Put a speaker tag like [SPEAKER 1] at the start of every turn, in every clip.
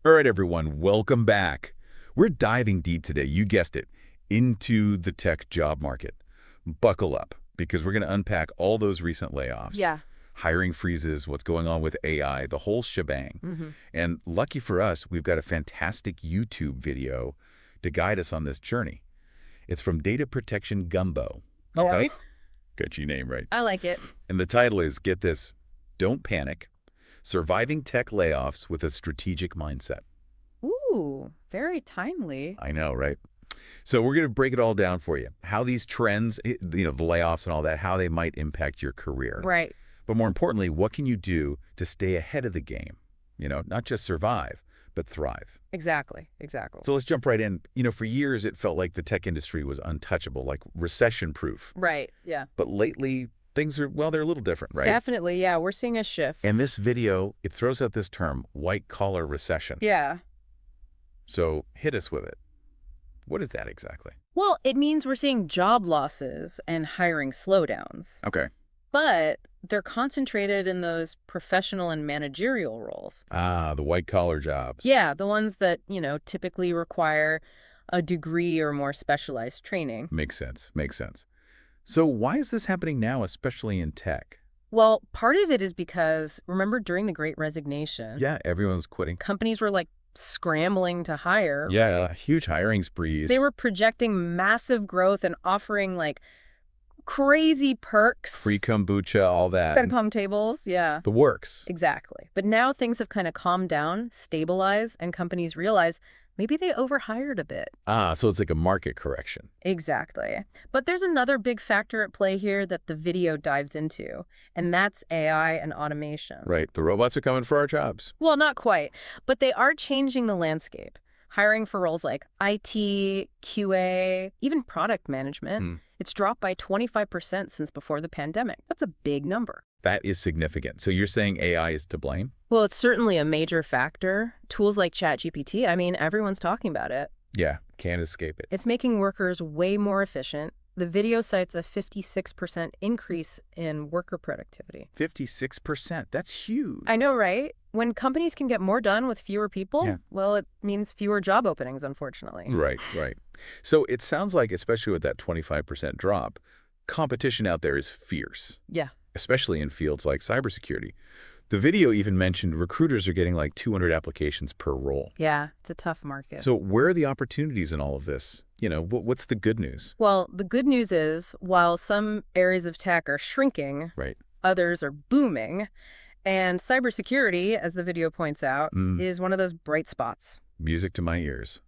[SPEAKER 1] All right, everyone, welcome back. We're diving deep today, you guessed it, into the tech job market. Buckle up, because we're going to unpack all those recent layoffs,
[SPEAKER 2] Yeah.
[SPEAKER 1] hiring freezes, what's going on with AI, the whole shebang.
[SPEAKER 2] hmm
[SPEAKER 1] And lucky for us, we've got a fantastic YouTube video to guide us on this journey. It's from Data Protection Gumbo. All right? Got your name right.
[SPEAKER 2] I like it.
[SPEAKER 1] And the title is, get this, Don't Panic, Surviving Tech Layoffs with a Strategic Mindset.
[SPEAKER 2] Ooh, very timely.
[SPEAKER 1] I know, right? So we're going to break it all down for you. How these trends, the layoffs and all that, how they might impact your career.
[SPEAKER 2] Right.
[SPEAKER 1] But more importantly, what can you do to stay ahead of the game? Not just survive, but thrive.
[SPEAKER 2] Exactly.
[SPEAKER 1] So let's jump right in. For years, it felt like the tech industry was untouchable, like recession-proof.
[SPEAKER 2] Right. Yeah.
[SPEAKER 1] But lately, things are, well, they're a little different, right?
[SPEAKER 2] Definitely. Yeah. We're seeing a shift.
[SPEAKER 1] And this video, it throws out this term, white-collar recession.
[SPEAKER 2] Yeah.
[SPEAKER 1] So hit us with it. What is that exactly?
[SPEAKER 2] Well, it means we're seeing job losses and hiring slowdowns,
[SPEAKER 1] Okay.
[SPEAKER 2] but they're concentrated in those professional and managerial roles.
[SPEAKER 1] Ah, the white-collar jobs.
[SPEAKER 2] Yeah. The ones that, typically require a degree or more specialized training.
[SPEAKER 1] Makes sense. So why is this happening now, especially in tech?
[SPEAKER 2] Well, part of it is because, remember, during the Great Resignation,
[SPEAKER 1] Yeah, everyone's quitting.
[SPEAKER 2] companies were scrambling to hire.
[SPEAKER 1] Yeah, huge hiring sprees.
[SPEAKER 2] They were projecting massive growth and offering crazy perks.
[SPEAKER 1] Free kombucha, all that.
[SPEAKER 2] Income tables, yeah.
[SPEAKER 1] The works.
[SPEAKER 2] Exactly. But now things have kind of calmed down, stabilized, and companies realize maybe they overhired a bit.
[SPEAKER 1] Ah, so it's like a market correction.
[SPEAKER 2] Exactly. But there's another big factor at play here that the video dives into, and that's AI and automation.
[SPEAKER 1] Right, the robots are coming for our jobs.
[SPEAKER 2] Well, not quite, but they are changing the landscape. Hiring for roles like IT, QA, even product management, it's dropped by 25% since before the pandemic. That's a big number.
[SPEAKER 1] That is significant. So you're saying AI is to blame?
[SPEAKER 2] Well, it's certainly a major factor. Tools like ChatGPT, everyone's talking about it.
[SPEAKER 1] Yeah, can't escape it.
[SPEAKER 2] It's making workers way more efficient. The video cites a 56% increase in worker productivity.
[SPEAKER 1] 56%, that's huge.
[SPEAKER 2] I know, right? When companies can get more done with fewer people, well, it means fewer job openings, unfortunately.
[SPEAKER 1] Right. So it sounds like, especially with that 25% drop, competition out there is fierce.
[SPEAKER 2] Yeah.
[SPEAKER 1] Especially in fields like cybersecurity. The video even mentioned recruiters are getting 200 applications per role.
[SPEAKER 2] Yeah, it's a tough market.
[SPEAKER 1] So where are the opportunities in all of this? What's the good news?
[SPEAKER 2] Well, the good news is, while some areas of tech are shrinking,
[SPEAKER 1] Right.
[SPEAKER 2] others are booming. And cybersecurity, as the video points out, is one of those bright spots.
[SPEAKER 1] Music to my ears.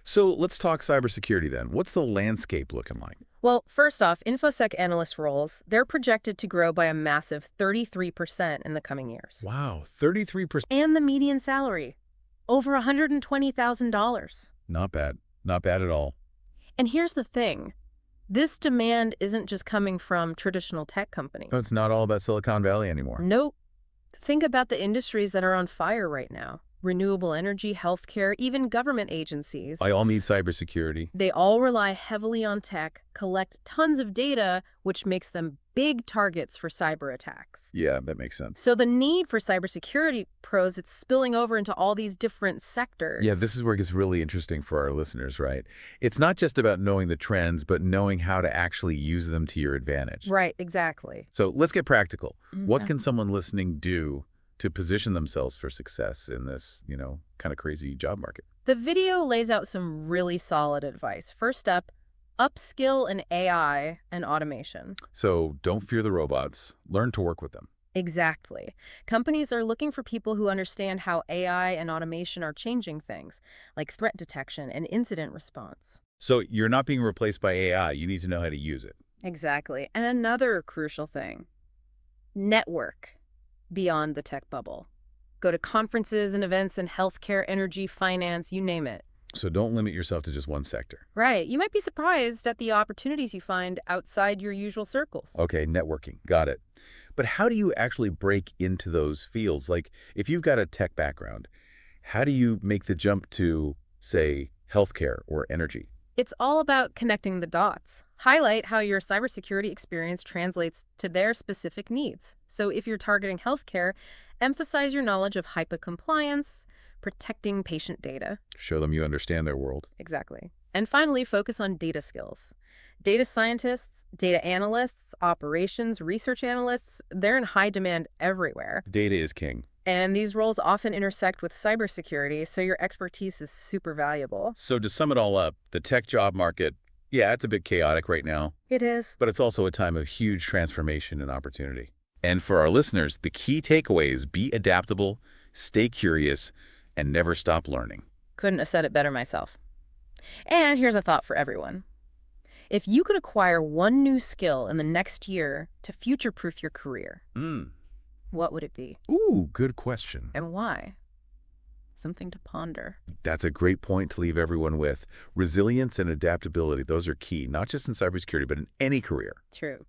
[SPEAKER 1] So let's talk cybersecurity then. What's the landscape looking like?
[SPEAKER 2] Well, first off, InfoSec analyst roles, they're projected to grow by a massive 33% in the coming years.
[SPEAKER 1] Wow, 33%.
[SPEAKER 2] And the median salary, over $120,000.
[SPEAKER 1] Not bad. Not bad at all.
[SPEAKER 2] And here's the thing. This demand isn't just coming from traditional tech companies.
[SPEAKER 1] No, it's not all about Silicon Valley anymore.
[SPEAKER 2] Nope. Think about the industries that are on fire right now. Renewable energy, healthcare, even government agencies.
[SPEAKER 1] I all need cybersecurity.
[SPEAKER 2] They all rely heavily on tech, collect tons of data, which makes them big targets for cyber attacks.
[SPEAKER 1] Yeah, that makes sense.
[SPEAKER 2] So the need for cybersecurity pros, it's spilling over into all these different sectors.
[SPEAKER 1] Yeah, this is where it gets really interesting for our listeners, right? It's not just about knowing the trends, but knowing how to actually use them to your advantage.
[SPEAKER 2] Right, exactly.
[SPEAKER 1] So let's get practical. What can someone listening do to position themselves for success in this, kind of crazy job market?
[SPEAKER 2] The video lays out some really solid advice. First up, upskill in AI and automation.
[SPEAKER 1] So don't fear the robots. Learn to work with them.
[SPEAKER 2] Exactly. Companies are looking for people who understand how AI and automation are changing things, like threat detection and incident response.
[SPEAKER 1] So you're not being replaced by AI. You need to know how to use it.
[SPEAKER 2] Exactly. And another crucial thing, network beyond the tech bubble. Go to conferences and events in healthcare, energy, finance, you name it.
[SPEAKER 1] So don't limit yourself to just one sector.
[SPEAKER 2] Right. You might be surprised at the opportunities you find outside your usual circles.
[SPEAKER 1] Okay, networking. Got it. But how do you actually break into those fields? Like, if you've got a tech background, how do you make the jump to, say, healthcare or energy?
[SPEAKER 2] It's all about connecting the dots. Highlight how your cybersecurity experience translates to their specific needs. So if you're targeting healthcare, emphasize your knowledge of HIPAA compliance, protecting patient data.
[SPEAKER 1] Show them you understand their world.
[SPEAKER 2] Exactly. And finally, focus on data skills. Data scientists, data analysts, operations, research analysts, they're in high demand everywhere.
[SPEAKER 1] Data is king.
[SPEAKER 2] And these roles often intersect with cybersecurity, so your expertise is super valuable.
[SPEAKER 1] So to sum it all up, the tech job market, yeah, it's a bit chaotic right now,
[SPEAKER 2] It is.
[SPEAKER 1] but it's also a time of huge transformation and opportunity. And for our listeners, the key takeaway is be adaptable, stay curious, and never stop learning.
[SPEAKER 2] Couldn't have said it better myself. And here's a thought for everyone. If you could acquire one new skill in the next year to future-proof your career, what would it be?
[SPEAKER 1] Ooh, good question.
[SPEAKER 2] And why? Something to ponder.
[SPEAKER 1] That's a great point to leave everyone with. Resilience and adaptability, those are key, not just in cybersecurity, but in any career.
[SPEAKER 2] True.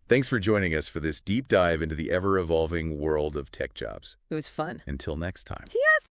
[SPEAKER 1] Thanks for joining us for this deep dive into the ever-evolving world of tech jobs.
[SPEAKER 2] It was fun.
[SPEAKER 1] Until next time.
[SPEAKER 2] Yes.